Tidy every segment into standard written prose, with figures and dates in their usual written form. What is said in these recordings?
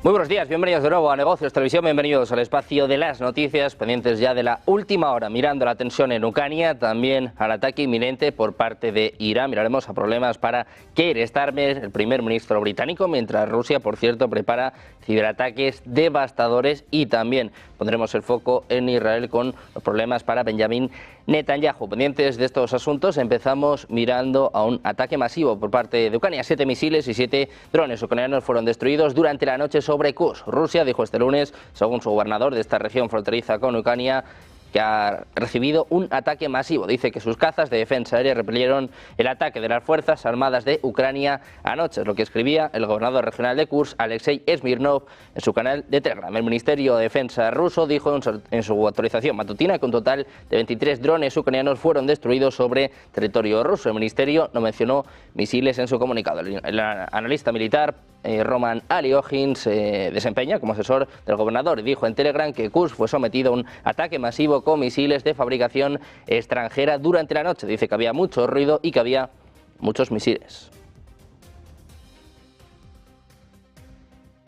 Muy buenos días, bienvenidos de nuevo a Negocios Televisión, bienvenidos al espacio de las noticias, pendientes ya de la última hora, mirando la tensión en Ucrania, también al ataque inminente por parte de Irán. Miraremos a problemas para Keir Starmer, el primer ministro británico, mientras Rusia, por cierto, prepara ciberataques devastadores, y también pondremos el foco en Israel con los problemas para Benjamin Netanyahu. Pendientes de estos asuntos, empezamos mirando a un ataque masivo por parte de Ucrania. 7 misiles y 7 drones ucranianos fueron destruidos durante la noche sobre Kursk. Rusia dijo este lunes, según su gobernador de esta región fronteriza con Ucrania, que ha recibido un ataque masivo. Dice que sus cazas de defensa aérea repelieron el ataque de las Fuerzas Armadas de Ucrania anoche, es lo que escribía el gobernador regional de Kursk, Alexei Smirnov, en su canal de Telegram. El Ministerio de Defensa ruso dijo en su actualización matutina que un total de 23 drones ucranianos fueron destruidos sobre territorio ruso. El ministerio no mencionó misiles en su comunicado. El analista militar Roman Aliogin se desempeña como asesor del gobernador y dijo en Telegram que Kursk fue sometido a un ataque masivo con misiles de fabricación extranjera durante la noche. Dice que había mucho ruido y que había muchos misiles.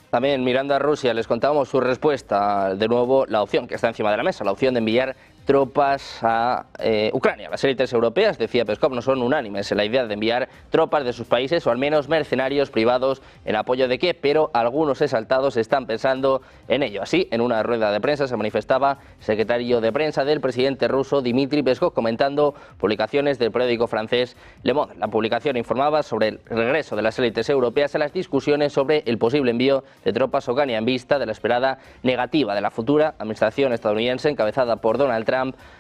También mirando a Rusia, les contamos su respuesta, de nuevo la opción que está encima de la mesa, la opción de enviar tropas a Ucrania. Las élites europeas, decía Peskov, no son unánimes en la idea de enviar tropas de sus países o al menos mercenarios privados en apoyo de Kiev, pero algunos exaltados están pensando en ello. Así, en una rueda de prensa se manifestaba el secretario de prensa del presidente ruso Dmitry Peskov, comentando publicaciones del periódico francés Le Monde. La publicación informaba sobre el regreso de las élites europeas a las discusiones sobre el posible envío de tropas a Ucrania en vista de la esperada negativa de la futura administración estadounidense encabezada por Donald Trump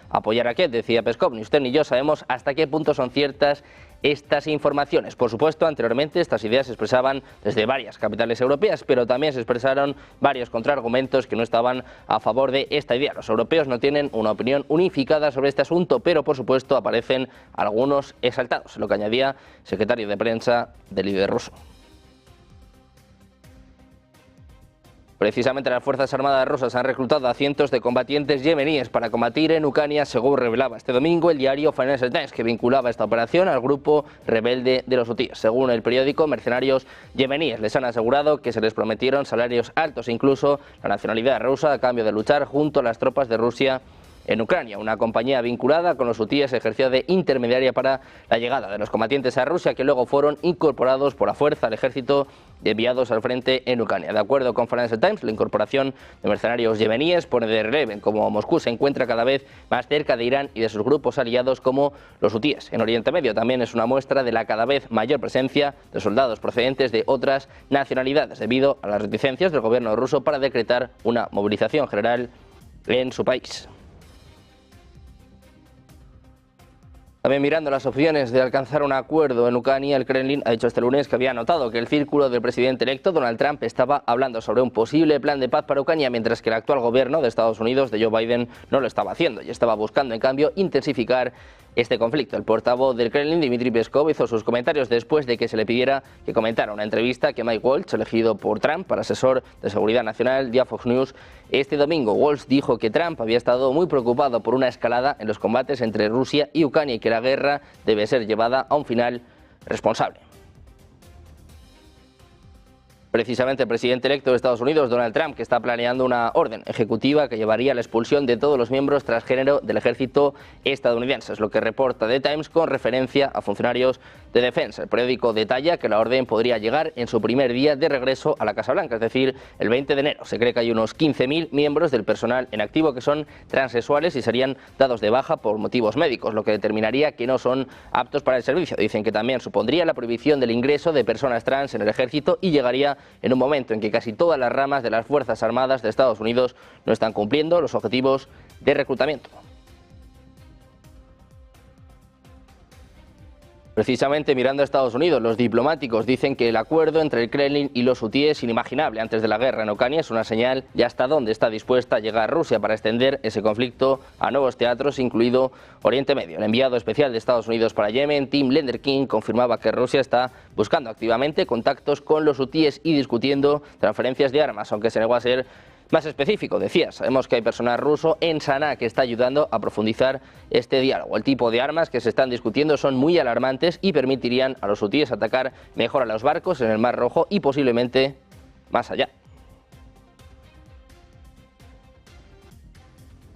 apoyar a Kiev. Decía Peskov, ni usted ni yo sabemos hasta qué punto son ciertas estas informaciones. Por supuesto, anteriormente estas ideas se expresaban desde varias capitales europeas, pero también se expresaron varios contraargumentos que no estaban a favor de esta idea. Los europeos no tienen una opinión unificada sobre este asunto, pero por supuesto aparecen algunos exaltados, lo que añadía el secretario de prensa del líder ruso. Precisamente las Fuerzas Armadas rusas han reclutado a cientos de combatientes yemeníes para combatir en Ucrania, según revelaba este domingo el diario Financial Times, que vinculaba esta operación al grupo rebelde de los hutíes. Según el periódico, mercenarios yemeníes les han asegurado que se les prometieron salarios altos e incluso la nacionalidad rusa a cambio de luchar junto a las tropas de Rusia en Ucrania. Una compañía vinculada con los hutíes ejerció de intermediaria para la llegada de los combatientes a Rusia, que luego fueron incorporados por la fuerza al ejército y enviados al frente en Ucrania. De acuerdo con Financial Times, la incorporación de mercenarios yemeníes pone de relieve cómo Moscú se encuentra cada vez más cerca de Irán y de sus grupos aliados como los hutíes en Oriente Medio. También es una muestra de la cada vez mayor presencia de soldados procedentes de otras nacionalidades, debido a las reticencias del gobierno ruso para decretar una movilización general en su país. También mirando las opciones de alcanzar un acuerdo en Ucrania, el Kremlin ha dicho este lunes que había notado que el círculo del presidente electo Donald Trump estaba hablando sobre un posible plan de paz para Ucrania, mientras que el actual gobierno de Estados Unidos, de Joe Biden, no lo estaba haciendo y estaba buscando, en cambio, intensificar este conflicto. El portavoz del Kremlin, Dmitry Peskov, hizo sus comentarios después de que se le pidiera que comentara una entrevista que Mike Waltz, elegido por Trump para asesor de seguridad nacional de Fox News, este domingo. Waltz dijo que Trump había estado muy preocupado por una escalada en los combates entre Rusia y Ucrania y que la guerra debe ser llevada a un final responsable. Precisamente el presidente electo de Estados Unidos, Donald Trump, que está planeando una orden ejecutiva que llevaría a la expulsión de todos los miembros transgénero del ejército estadounidense. Es lo que reporta The Times con referencia a funcionarios de defensa. El periódico detalla que la orden podría llegar en su primer día de regreso a la Casa Blanca, es decir, el 20 de enero. Se cree que hay unos 15.000 miembros del personal en activo que son transexuales y serían dados de baja por motivos médicos, lo que determinaría que no son aptos para el servicio. Dicen que también supondría la prohibición del ingreso de personas trans en el ejército y llegaría en un momento en que casi todas las ramas de las Fuerzas Armadas de Estados Unidos no están cumpliendo los objetivos de reclutamiento. Precisamente mirando a Estados Unidos, los diplomáticos dicen que el acuerdo entre el Kremlin y los hutíes, inimaginable antes de la guerra en Ucrania, es una señal de hasta dónde está dispuesta a llegar Rusia para extender ese conflicto a nuevos teatros, incluido Oriente Medio. El enviado especial de Estados Unidos para Yemen, Tim Lenderking, confirmaba que Rusia está buscando activamente contactos con los hutíes y discutiendo transferencias de armas, aunque se negó a ser más específico. Decía, sabemos que hay personal ruso en Sanaa que está ayudando a profundizar este diálogo. El tipo de armas que se están discutiendo son muy alarmantes y permitirían a los hutíes atacar mejor a los barcos en el Mar Rojo y posiblemente más allá.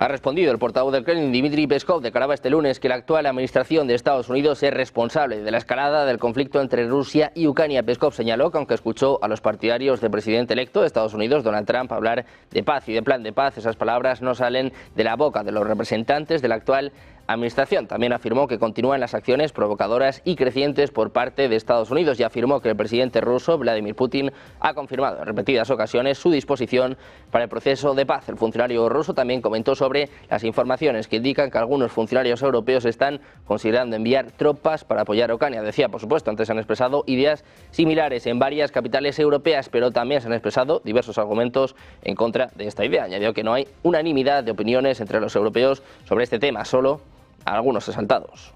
Ha respondido el portavoz del Kremlin, Dmitry Peskov, declaraba este lunes que la actual administración de Estados Unidos es responsable de la escalada del conflicto entre Rusia y Ucrania. Peskov señaló que aunque escuchó a los partidarios del presidente electo de Estados Unidos, Donald Trump, hablar de paz y de plan de paz, esas palabras no salen de la boca de los representantes de la actual administración. También afirmó que continúan las acciones provocadoras y crecientes por parte de Estados Unidos y afirmó que el presidente ruso, Vladimir Putin, ha confirmado en repetidas ocasiones su disposición para el proceso de paz. El funcionario ruso también comentó sobre las informaciones que indican que algunos funcionarios europeos están considerando enviar tropas para apoyar a Ucrania. Decía, por supuesto, antes se han expresado ideas similares en varias capitales europeas, pero también se han expresado diversos argumentos en contra de esta idea. Añadió que no hay unanimidad de opiniones entre los europeos sobre este tema, solo algunos exaltados.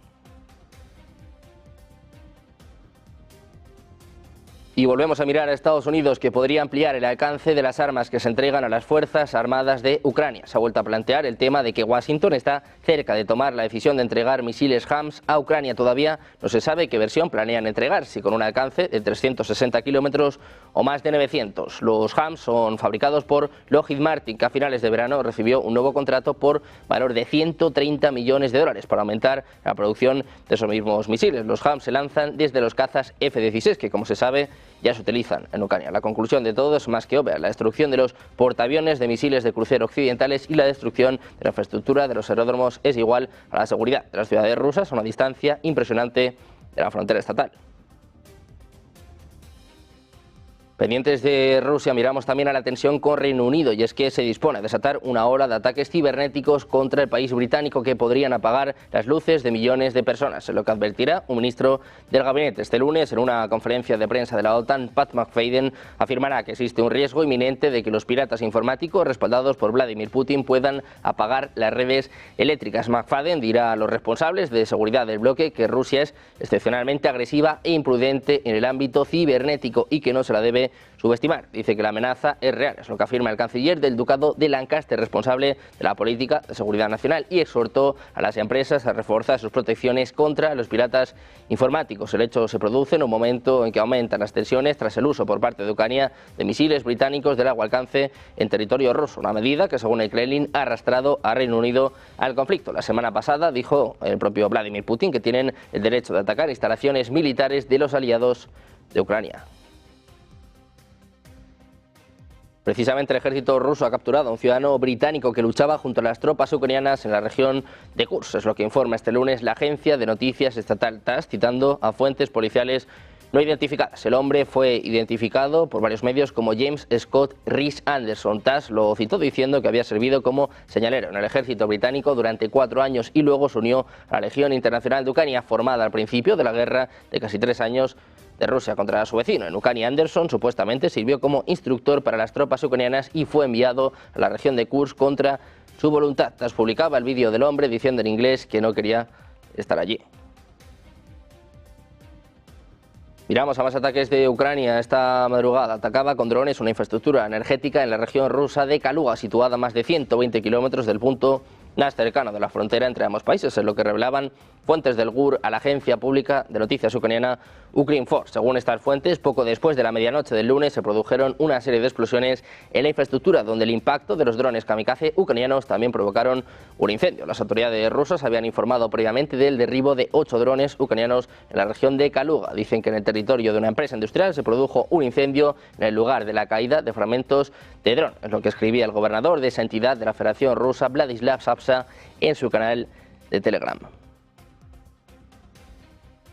Y volvemos a mirar a Estados Unidos, que podría ampliar el alcance de las armas que se entregan a las Fuerzas Armadas de Ucrania. Se ha vuelto a plantear el tema de que Washington está cerca de tomar la decisión de entregar misiles HIMARS a Ucrania. Todavía no se sabe qué versión planean entregar, si con un alcance de 360 kilómetros o más de 900. Los HIMARS son fabricados por Lockheed Martin, que a finales de verano recibió un nuevo contrato por valor de 130 millones de dólares para aumentar la producción de esos mismos misiles. Los HIMARS se lanzan desde los cazas F-16, que como se sabe ya se utilizan en Ucrania. La conclusión de todo es más que obvia: la destrucción de los portaaviones de misiles de crucero occidentales y la destrucción de la infraestructura de los aeródromos es igual a la seguridad de las ciudades rusas a una distancia impresionante de la frontera estatal. Pendientes de Rusia, miramos también a la tensión con Reino Unido, y es que se dispone a desatar una ola de ataques cibernéticos contra el país británico que podrían apagar las luces de millones de personas, en lo que advertirá un ministro del gabinete. Este lunes, en una conferencia de prensa de la OTAN, Pat McFadden afirmará que existe un riesgo inminente de que los piratas informáticos respaldados por Vladimir Putin puedan apagar las redes eléctricas. McFadden dirá a los responsables de seguridad del bloque que Rusia es excepcionalmente agresiva e imprudente en el ámbito cibernético y que no se la debe subestimar. Dice que la amenaza es real, es lo que afirma el canciller del Ducado de Lancaster, responsable de la política de seguridad nacional, y exhortó a las empresas a reforzar sus protecciones contra los piratas informáticos. El hecho se produce en un momento en que aumentan las tensiones tras el uso por parte de Ucrania de misiles británicos de largo alcance en territorio ruso, una medida que, según el Kremlin, ha arrastrado a Reino Unido al conflicto. La semana pasada dijo el propio Vladimir Putin que tienen el derecho de atacar instalaciones militares de los aliados de Ucrania. Precisamente el ejército ruso ha capturado a un ciudadano británico que luchaba junto a las tropas ucranianas en la región de Kursk. Es lo que informa este lunes la agencia de noticias estatal TASS, citando a fuentes policiales no identificadas. El hombre fue identificado por varios medios como James Scott Rhys Anderson. TASS lo citó diciendo que había servido como señalero en el ejército británico durante 4 años y luego se unió a la Legión Internacional de Ucrania, formada al principio de la guerra de casi 3 años de Rusia contra su vecino. En Ucrania, Anderson supuestamente sirvió como instructor para las tropas ucranianas y fue enviado a la región de Kursk contra su voluntad. TASS publicaba el vídeo del hombre diciendo en inglés que no quería estar allí. Miramos a más ataques de Ucrania. Esta madrugada atacaba con drones una infraestructura energética en la región rusa de Kaluga, situada a más de 120 kilómetros del punto más cercano de la frontera entre ambos países, es lo que revelaban fuentes del GUR a la agencia pública de noticias ucraniana Ukrinforce. Según estas fuentes, poco después de la medianoche del lunes se produjeron una serie de explosiones en la infraestructura, donde el impacto de los drones kamikaze ucranianos también provocaron un incendio. Las autoridades rusas habían informado previamente del derribo de 8 drones ucranianos en la región de Kaluga. Dicen que en el territorio de una empresa industrial se produjo un incendio en el lugar de la caída de fragmentos de dron, es lo que escribía el gobernador de esa entidad de la Federación Rusa, Vladislav Sapsa, en su canal de Telegram.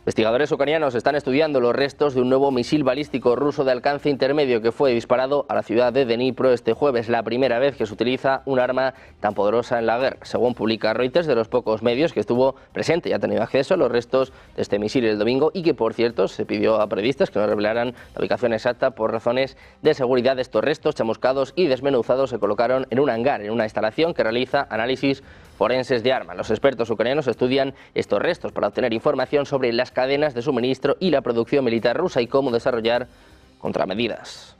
Investigadores ucranianos están estudiando los restos de un nuevo misil balístico ruso de alcance intermedio que fue disparado a la ciudad de Dnipro este jueves, la primera vez que se utiliza un arma tan poderosa en la guerra. Según publica Reuters, de los pocos medios que estuvo presente y ha tenido acceso a los restos de este misil el domingo, y que, por cierto, se pidió a periodistas que no revelaran la ubicación exacta por razones de seguridad. Estos restos chamuscados y desmenuzados se colocaron en un hangar, en una instalación que realiza análisis forenses de armas. Los expertos ucranianos estudian estos restos para obtener información sobre las cadenas de suministro y la producción militar rusa y cómo desarrollar contramedidas.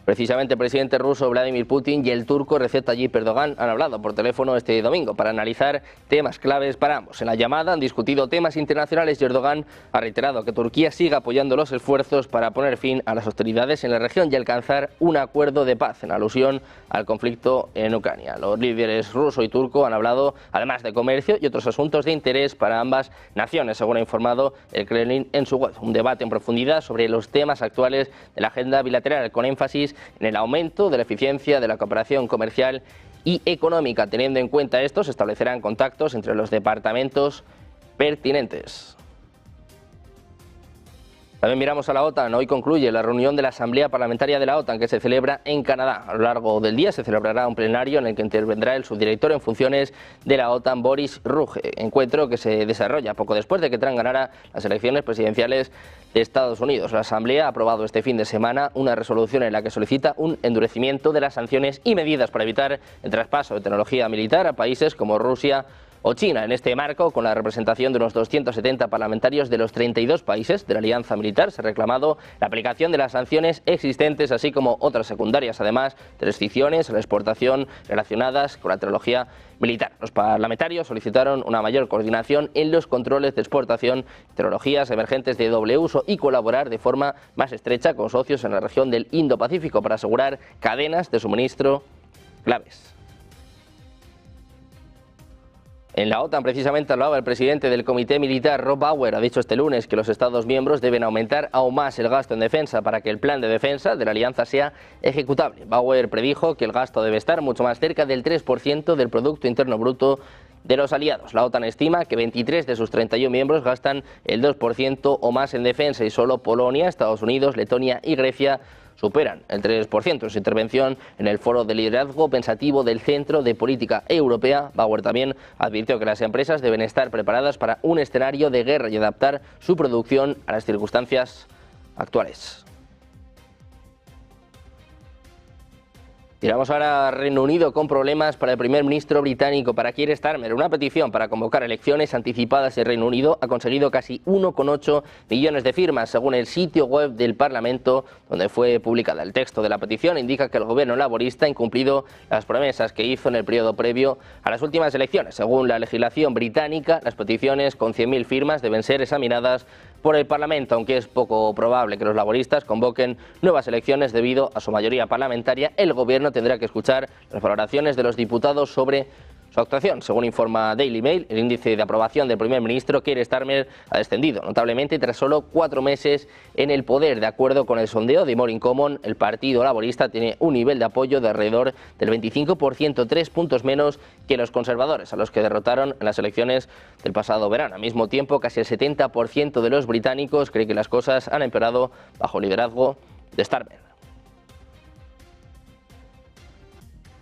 Precisamente el presidente ruso Vladimir Putin y el turco Recep Tayyip Erdogan han hablado por teléfono este domingo para analizar temas claves para ambos. En la llamada han discutido temas internacionales y Erdogan ha reiterado que Turquía siga apoyando los esfuerzos para poner fin a las hostilidades en la región y alcanzar un acuerdo de paz, en alusión al conflicto en Ucrania. Los líderes ruso y turco han hablado además de comercio y otros asuntos de interés para ambas naciones, según ha informado el Kremlin en su web. Un debate en profundidad sobre los temas actuales de la agenda bilateral, con énfasis en el aumento de la eficiencia de la cooperación comercial y económica. Teniendo en cuenta esto, se establecerán contactos entre los departamentos pertinentes. También miramos a la OTAN. Hoy concluye la reunión de la Asamblea Parlamentaria de la OTAN, que se celebra en Canadá. A lo largo del día se celebrará un plenario en el que intervendrá el subdirector en funciones de la OTAN, Boris Ruge. Encuentro que se desarrolla poco después de que Trump ganara las elecciones presidenciales de Estados Unidos. La Asamblea ha aprobado este fin de semana una resolución en la que solicita un endurecimiento de las sanciones y medidas para evitar el traspaso de tecnología militar a países como Rusia o China. En este marco, con la representación de unos 270 parlamentarios de los 32 países de la alianza militar, se ha reclamado la aplicación de las sanciones existentes, así como otras secundarias, además de restricciones a la exportación relacionadas con la tecnología militar. Los parlamentarios solicitaron una mayor coordinación en los controles de exportación de tecnologías emergentes de doble uso y colaborar de forma más estrecha con socios en la región del Indo-Pacífico para asegurar cadenas de suministro claves. En la OTAN, precisamente, hablaba el presidente del Comité Militar, Rob Bauer. Ha dicho este lunes que los Estados miembros deben aumentar aún más el gasto en defensa para que el plan de defensa de la alianza sea ejecutable. Bauer predijo que el gasto debe estar mucho más cerca del 3% del Producto Interno Bruto de los aliados. La OTAN estima que 23 de sus 31 miembros gastan el 2% o más en defensa y solo Polonia, Estados Unidos, Letonia y Grecia superan el 3% en su intervención en el Foro de Liderazgo Pensativo del Centro de Política Europea. Bauer también advirtió que las empresas deben estar preparadas para un escenario de guerra y adaptar su producción a las circunstancias actuales. Miramos ahora a Reino Unido, con problemas para el primer ministro británico, para Keir Starmer. Una petición para convocar elecciones anticipadas en Reino Unido ha conseguido casi 1,8 millones de firmas, según el sitio web del Parlamento, donde fue publicada. El texto de la petición indica que el gobierno laborista ha incumplido las promesas que hizo en el periodo previo a las últimas elecciones. Según la legislación británica, las peticiones con 100.000 firmas deben ser examinadas por el Parlamento, aunque es poco probable que los laboristas convoquen nuevas elecciones debido a su mayoría parlamentaria. El gobierno tendrá que escuchar las valoraciones de los diputados sobre su actuación. Según informa Daily Mail, el índice de aprobación del primer ministro Keir Starmer ha descendido notablemente tras solo 4 meses en el poder. De acuerdo con el sondeo de More in Common, el Partido Laborista tiene un nivel de apoyo de alrededor del 25%, 3 puntos menos que los conservadores, a los que derrotaron en las elecciones del pasado verano. Al mismo tiempo, casi el 70% de los británicos cree que las cosas han empeorado bajo el liderazgo de Starmer.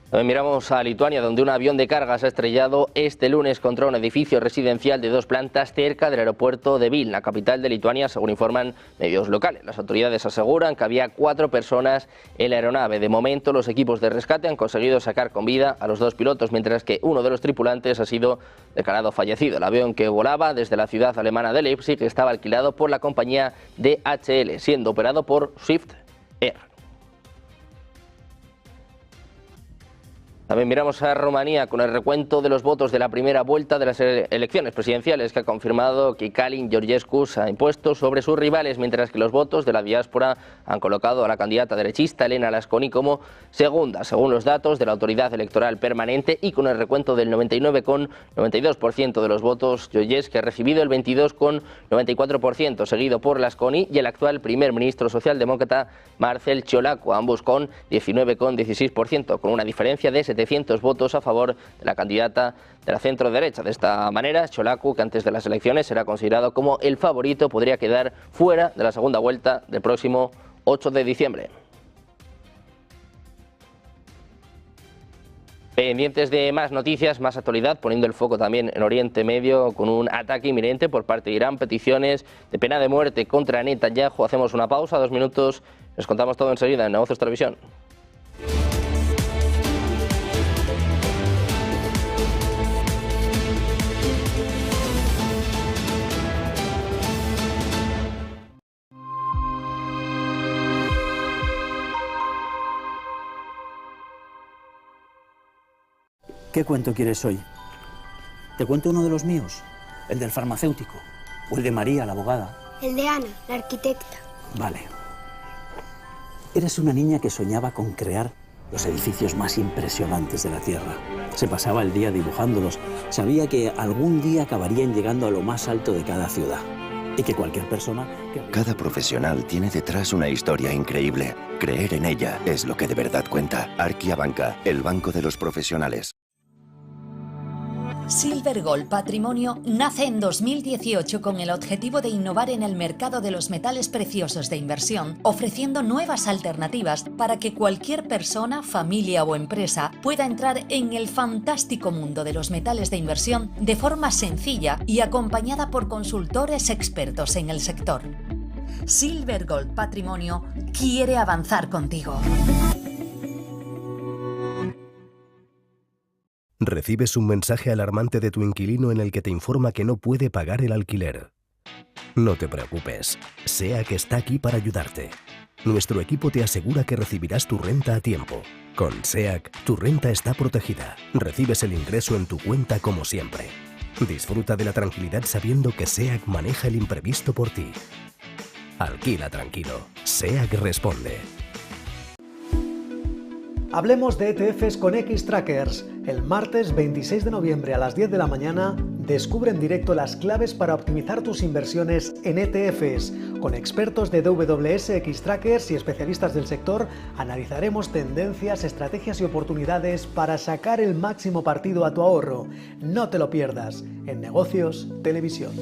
También miramos a Lituania, donde un avión de carga se ha estrellado este lunes contra un edificio residencial de 2 plantas cerca del aeropuerto de Vilna, capital de Lituania, según informan medios locales. Las autoridades aseguran que había 4 personas en la aeronave. De momento, los equipos de rescate han conseguido sacar con vida a los 2 pilotos, mientras que uno de los tripulantes ha sido declarado fallecido. El avión, que volaba desde la ciudad alemana de Leipzig, estaba alquilado por la compañía DHL, siendo operado por Swift Air. También miramos a Rumanía, con el recuento de los votos de la primera vuelta de las elecciones presidenciales, que ha confirmado que Calin Georgescu se ha impuesto sobre sus rivales, mientras que los votos de la diáspora han colocado a la candidata derechista Elena Lasconi como segunda, según los datos de la Autoridad Electoral Permanente, y con el recuento del 99,92% de los votos. Georgescu ha recibido el 22,94%, seguido por Lasconi y el actual primer ministro socialdemócrata Marcel Ciolacu, ambos con 19,16%, con una diferencia de 700 votos a favor de la candidata de la centro-derecha. De esta manera, Ciolacu, que antes de las elecciones era considerado como el favorito, podría quedar fuera de la segunda vuelta del próximo 8 de diciembre. Pendientes de más noticias, más actualidad, poniendo el foco también en Oriente Medio, con un ataque inminente por parte de Irán, peticiones de pena de muerte contra Netanyahu. Hacemos una pausa, 2 minutos, les contamos todo enseguida en Negocios Televisión. ¿Qué cuento quieres hoy? ¿Te cuento uno de los míos? ¿El del farmacéutico? ¿O el de María, la abogada? El de Ana, la arquitecta. Vale. Eres una niña que soñaba con crear los edificios más impresionantes de la Tierra. Se pasaba el día dibujándolos. Sabía que algún día acabarían llegando a lo más alto de cada ciudad. Y que cualquier persona... Cada profesional tiene detrás una historia increíble. Creer en ella es lo que de verdad cuenta. Arquia Banca, el banco de los profesionales. Silver Gold Patrimonio nace en 2018 con el objetivo de innovar en el mercado de los metales preciosos de inversión, ofreciendo nuevas alternativas para que cualquier persona, familia o empresa pueda entrar en el fantástico mundo de los metales de inversión de forma sencilla y acompañada por consultores expertos en el sector. Silver Gold Patrimonio quiere avanzar contigo. Recibes un mensaje alarmante de tu inquilino en el que te informa que no puede pagar el alquiler. No te preocupes, SEAC está aquí para ayudarte. Nuestro equipo te asegura que recibirás tu renta a tiempo. Con SEAC, tu renta está protegida. Recibes el ingreso en tu cuenta como siempre. Disfruta de la tranquilidad sabiendo que SEAC maneja el imprevisto por ti. Alquila tranquilo. SEAC responde. Hablemos de ETFs con Xtrackers. El martes 26 de noviembre a las 10 de la mañana, descubre en directo las claves para optimizar tus inversiones en ETFs. Con expertos de DWS, Xtrackers y especialistas del sector, analizaremos tendencias, estrategias y oportunidades para sacar el máximo partido a tu ahorro. No te lo pierdas en Negocios Televisión.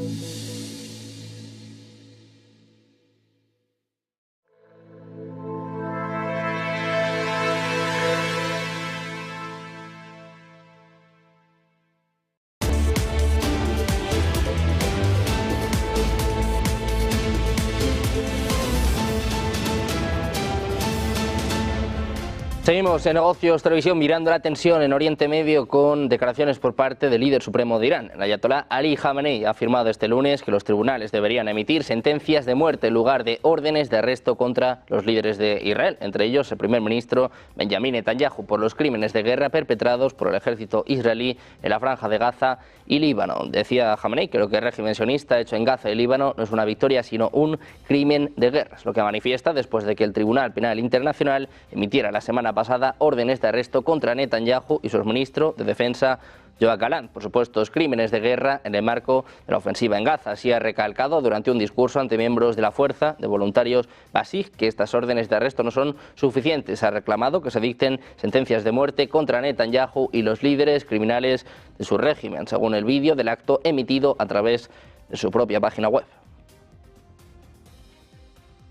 Seguimos en Negocios Televisión mirando la tensión en Oriente Medio con declaraciones por parte del líder supremo de Irán. El ayatolá Ali Khamenei ha afirmado este lunes que los tribunales deberían emitir sentencias de muerte en lugar de órdenes de arresto contra los líderes de Israel, entre ellos el primer ministro Benjamin Netanyahu, por los crímenes de guerra perpetrados por el ejército israelí en la franja de Gaza y Líbano. Decía Khamenei que lo que el régimen sionista ha hecho en Gaza y Líbano no es una victoria sino un crimen de guerra, es lo que manifiesta después de que el Tribunal Penal Internacional emitiera la semana pasada órdenes de arresto contra Netanyahu y su ministro de Defensa, Yoav Gallant, por supuestos crímenes de guerra en el marco de la ofensiva en Gaza. Así ha recalcado durante un discurso ante miembros de la Fuerza de Voluntarios Basij que estas órdenes de arresto no son suficientes. Ha reclamado que se dicten sentencias de muerte contra Netanyahu y los líderes criminales de su régimen, según el vídeo del acto emitido a través de su propia página web.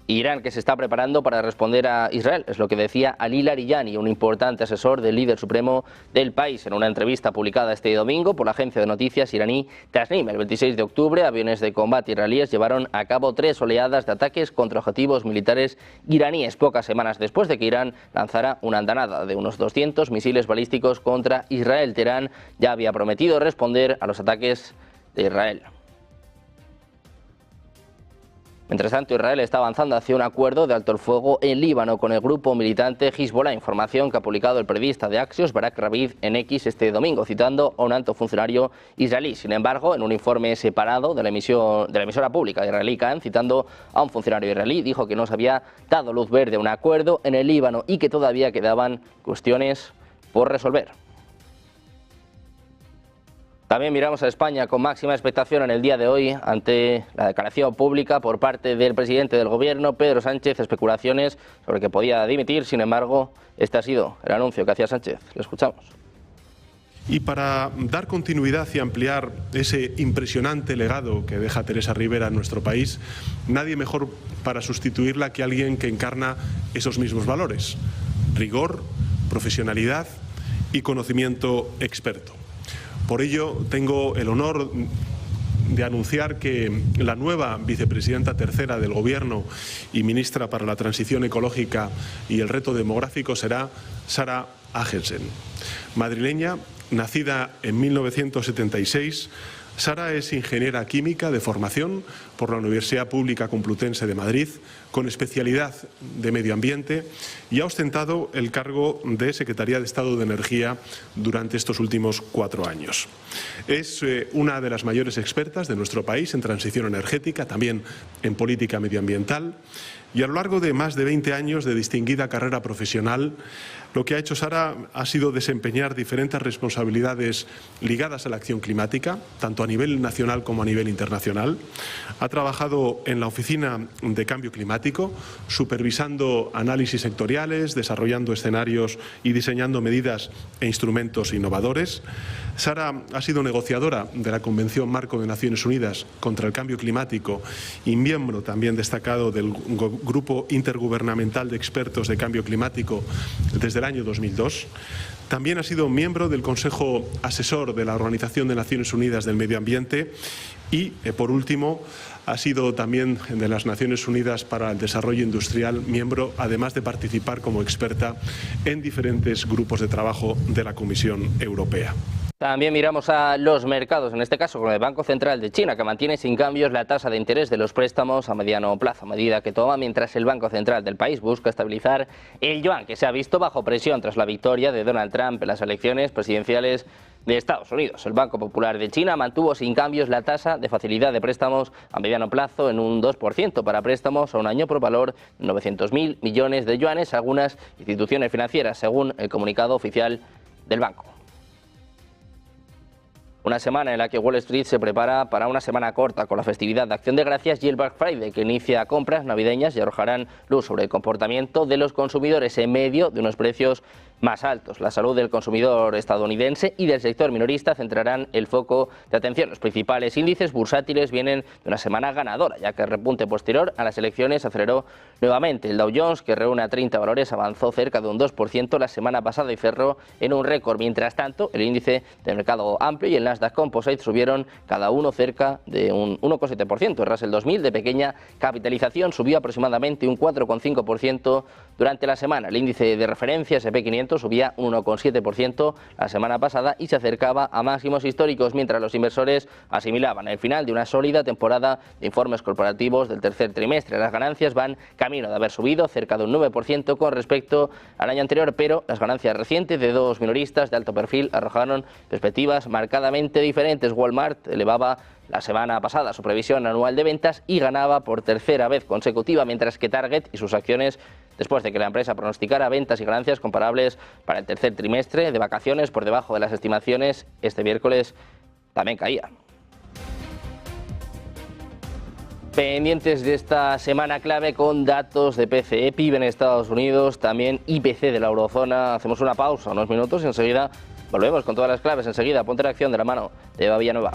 Irán, que se está preparando para responder a Israel, es lo que decía Ali Larijani, un importante asesor del líder supremo del país, en una entrevista publicada este domingo por la agencia de noticias iraní Tasnim. El 26 de octubre, aviones de combate israelíes llevaron a cabo 3 oleadas de ataques contra objetivos militares iraníes, pocas semanas después de que Irán lanzara una andanada de unos 200 misiles balísticos contra Israel. Teherán ya había prometido responder a los ataques de Israel. Mientras tanto, Israel está avanzando hacia un acuerdo de alto el fuego en Líbano con el grupo militante Hezbollah, información que ha publicado el periodista de Axios, Barak Ravid, en X este domingo, citando a un alto funcionario israelí. Sin embargo, en un informe separado de la emisora pública israelí Kan, citando a un funcionario israelí, dijo que no se había dado luz verde a un acuerdo en el Líbano y que todavía quedaban cuestiones por resolver. También miramos a España con máxima expectación en el día de hoy ante la declaración pública por parte del presidente del gobierno, Pedro Sánchez, especulaciones sobre que podía dimitir. Sin embargo, este ha sido el anuncio que hacía Sánchez. Lo escuchamos. Y para dar continuidad y ampliar ese impresionante legado que deja Teresa Rivera en nuestro país, nadie mejor para sustituirla que alguien que encarna esos mismos valores: rigor, profesionalidad y conocimiento experto. Por ello, tengo el honor de anunciar que la nueva vicepresidenta tercera del Gobierno y ministra para la Transición Ecológica y el Reto Demográfico será Sara Agensen. Madrileña, nacida en 1976, Sara es ingeniera química de formación por la Universidad Pública Complutense de Madrid, con especialidad de medio ambiente, y ha ostentado el cargo de Secretaría de Estado de Energía durante estos últimos 4 años. Es una de las mayores expertas de nuestro país en transición energética, también en política medioambiental, y a lo largo de más de 20 años de distinguida carrera profesional, lo que ha hecho Sara ha sido desempeñar diferentes responsabilidades ligadas a la acción climática, tanto a nivel nacional como a nivel internacional. Ha trabajado en la Oficina de Cambio Climático, supervisando análisis sectoriales, desarrollando escenarios y diseñando medidas e instrumentos innovadores. Sara ha sido negociadora de la Convención Marco de Naciones Unidas contra el Cambio Climático y miembro también destacado del Grupo Intergubernamental de Expertos de Cambio Climático desde el año 2002. También ha sido miembro del Consejo Asesor de la Organización de Naciones Unidas del Medio Ambiente y, por último, ha sido también de las Naciones Unidas para el Desarrollo Industrial miembro, además de participar como experta en diferentes grupos de trabajo de la Comisión Europea. También miramos a los mercados, en este caso con el Banco Central de China, que mantiene sin cambios la tasa de interés de los préstamos a mediano plazo, medida que toma mientras el Banco Central del país busca estabilizar el yuan, que se ha visto bajo presión tras la victoria de Donald Trump en las elecciones presidenciales de Estados Unidos. El Banco Popular de China mantuvo sin cambios la tasa de facilidad de préstamos a mediano plazo en un 2% para préstamos a un año por valor de 900.000 millones de yuanes a algunas instituciones financieras, según el comunicado oficial del banco. Una semana en la que Wall Street se prepara para una semana corta con la festividad de Acción de Gracias y el Black Friday, que inicia compras navideñas y arrojarán luz sobre el comportamiento de los consumidores en medio de unos precios más altos. La salud del consumidor estadounidense y del sector minorista centrarán el foco de atención. Los principales índices bursátiles vienen de una semana ganadora, ya que el repunte posterior a las elecciones aceleró nuevamente. El Dow Jones, que reúne a 30 valores, avanzó cerca de un 2% la semana pasada y cerró en un récord. Mientras tanto, el índice de mercado amplio y el Nasdaq Composite subieron cada uno cerca de un 1,7%. El Russell 2000, de pequeña capitalización, subió aproximadamente un 4,5% durante la semana. El índice de referencia S&P 500 subía un 1,7% la semana pasada y se acercaba a máximos históricos, mientras los inversores asimilaban el final de una sólida temporada de informes corporativos del tercer trimestre. Las ganancias van camino de haber subido cerca de un 9% con respecto al año anterior, pero las ganancias recientes de dos minoristas de alto perfil arrojaron perspectivas marcadamente diferentes. Walmart elevaba la semana pasada su previsión anual de ventas y ganaba por tercera vez consecutiva, mientras que Target y sus acciones, después de que la empresa pronosticara ventas y ganancias comparables para el tercer trimestre de vacaciones por debajo de las estimaciones, este miércoles también caía. Pendientes de esta semana clave con datos de PCE, PIB en Estados Unidos, también IPC de la eurozona. Hacemos una pausa, unos minutos y enseguida volvemos con todas las claves. Enseguida, ponte en acción de la mano de Eva Villanueva.